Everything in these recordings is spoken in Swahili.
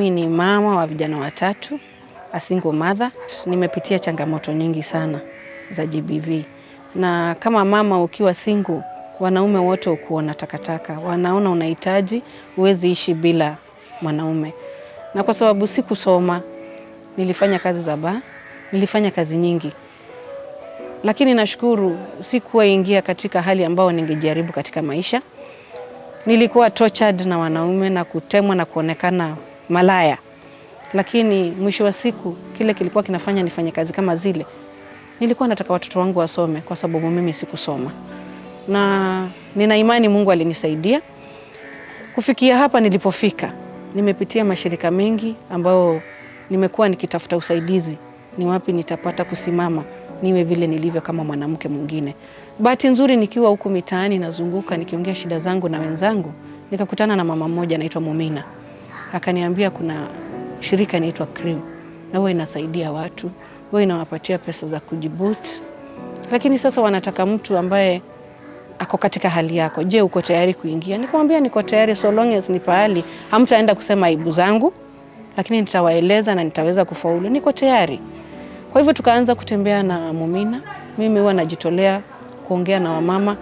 Mimi ni mama wa vijana watatu, a single mother. Nimepitia changamoto nyingi sana za GBV. Na kama mama ukiwa single, wanaume wote ukuona takataka. Wanaona unahitaji, huwezi ishi bila mwanaume. Na kwa sababu sikusoma, nilifanya kazi za bar, nilifanya kazi nyingi. Lakini nashukuru sikuwa ingia katika hali ambao ningejaribu katika maisha. Nilikuwa tortured na wanaume na kutemwa na kuonekana malaya. Lakini mwisho wa siku kile kilikuwa kinafanya nifanye kazi kama zile. Nilikuwa nataka watoto wangu wasome kwa sababu mimi sikusoma. Na nina imani Mungu alinisaidia. Kufikia hapa nilipofika. Nimepitia mashirika mengi ambao nimekuwa nikitafuta usaidizi. Ni wapi nitapata kusimama niwe vile nilivyo kama mwanamke mwingine. Bahati nzuri nikiwa huku mitaani nazunguka nikiongea shida zangu na wenzangu, nikakutana na mama mmoja anaitwa Mumina. Akaniambia kuna shirika inaitwa GROOTS na huwa inasaidia watu, huwa inawapatia pesa za kujiboost. Lakini sasa wanataka mtu ambaye ako katika hali yako. Je, uko tayari kuingia? Nikamwambia niko tayari so long as ni pahali hamtaenda kusema aibu zangu, lakini nitawaeleza na nitaweza kufaulu. Niko tayari. Kwa hivyo tukaanza kutembea na Mumina. Mimi huwa najitolea kuongea na wamama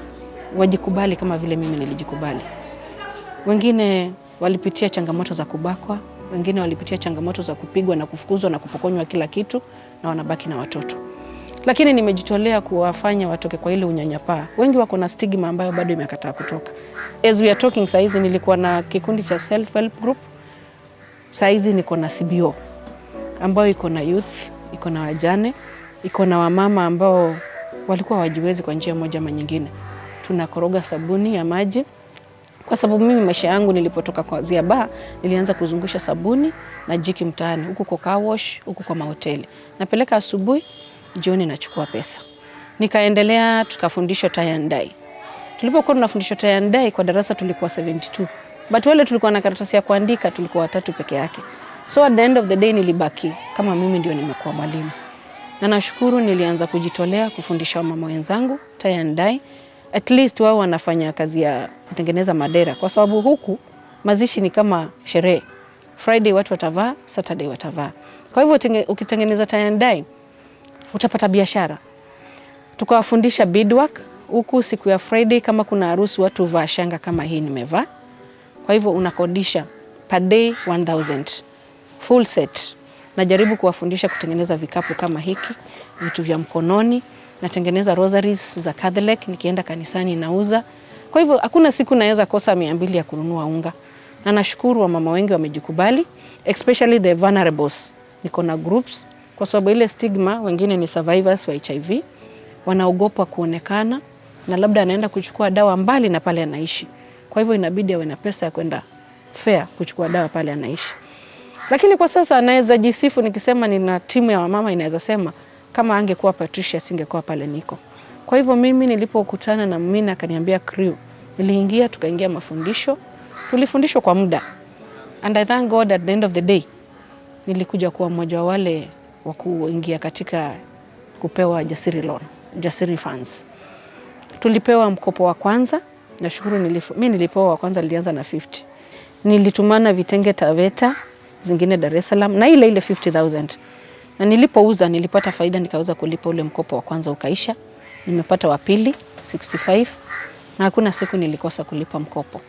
wajikubali kama vile mimi nilijikubali. Wengine walipitia changamoto za kubakwa, wengine walipitia changamoto za kupigwa na kufukuzwa na kupokonywa kila kitu na wanabaki na watoto. Lakini nimejitolea kuwafanya watoke kwa ile unyanyapaa. Wengi wako na stigma ambayo bado imekataa kutoka. As we are talking saizi nilikuwa na kikundi cha self help group. Saizi niko na CBO ambayo iko na youth, iko na wajane, iko na wamama ambao walikuwa wajiwezi kwa njia moja ama nyingine. Tunakoroga sabuni ya maji. Kwa sababu mimi maisha yangu nilipotoka kwa bar, nilianza kuzungusha sabuni na jiki mtaani, huku kwa car wash, huku kwa mahoteli. Napeleka asubuhi, jioni nachukua pesa. Nikaendelea tukafundishwa tie and dye. Tulipokuwa tunafundishwa tie and dye kwa darasa tulikuwa 72. But wale tulikuwa na karatasi ya kuandika tulikuwa 3 peke yake. So at the end of the day nilibaki kama mimi ndio nimekuwa mwalimu. Na nashukuru nilianza kujitolea kufundisha mama wenzangu tie and dye. At least wao wanafanya kazi ya kutengeneza Mandera kwa sababu huku mazishi ni kama sherehe. Friday watu watavaa, Saturday watavaa. Kwa hivyo ukitengeneza tie and dye utapata biashara. Tukawafundisha beadwork huku siku ya Friday kama kuna harusi watu vaa shanga kama hii nimevaa. Kwa hivyo unakodisha per day 1000 full set. Najaribu kuwafundisha kutengeneza vikapu kama hiki, vitu vya mkononi, natengeneza rosaries za Catholic nikienda kanisani nauza. Kwa hivyo hakuna siku naweza kosa 200 ya kununua unga. Na nashukuru wamama wengi wamejikubali, especially the vulnerables. Niko na groups kwa sababu ile stigma, wengine ni survivors wa HIV, wanaogopa kuonekana na labda anaenda kuchukua dawa mbali na pale anaishi. Kwa hivyo inabidi awe na pesa ya kwenda fair kuchukua dawa pale anaishi. Lakini kwa sasa naweza jisifu nikisema nina timu ya wamama inaweza sema kama angekuwa Patricia singekuwa pale niko. Kwa hivyo mimi nilipokutana na Mumina akaniambia crew, niliingia tukaingia mafundisho. Tulifundishwa kwa muda. And I thank God at the end of the day nilikuja kuwa mmoja wale wa kuingia katika kupewa Jasiri loan, Jasiri Funds. Tulipewa mkopo wa kwanza. Nashukuru mimi nilipewa wa kwanza nilianza na 50. Nilitumana vitenge Taveta, zingine Dar es Salaam na ile 50,000. Na nilipouza nilipata faida nikaweza kulipa ule mkopo wa kwanza ukaisha. Nimepata wa pili 65 na hakuna siku nilikosa kulipa mkopo.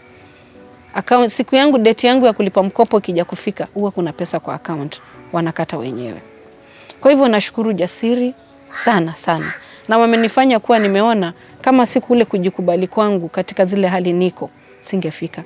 Account siku yangu date yangu ya kulipa mkopo ikija kufika huwa kuna pesa kwa account wanakata wenyewe. Kwa hivyo nashukuru Jasiri sana sana. Na wamenifanya kuwa nimeona kama siku ule kujikubali kwangu katika zile hali niko singefika.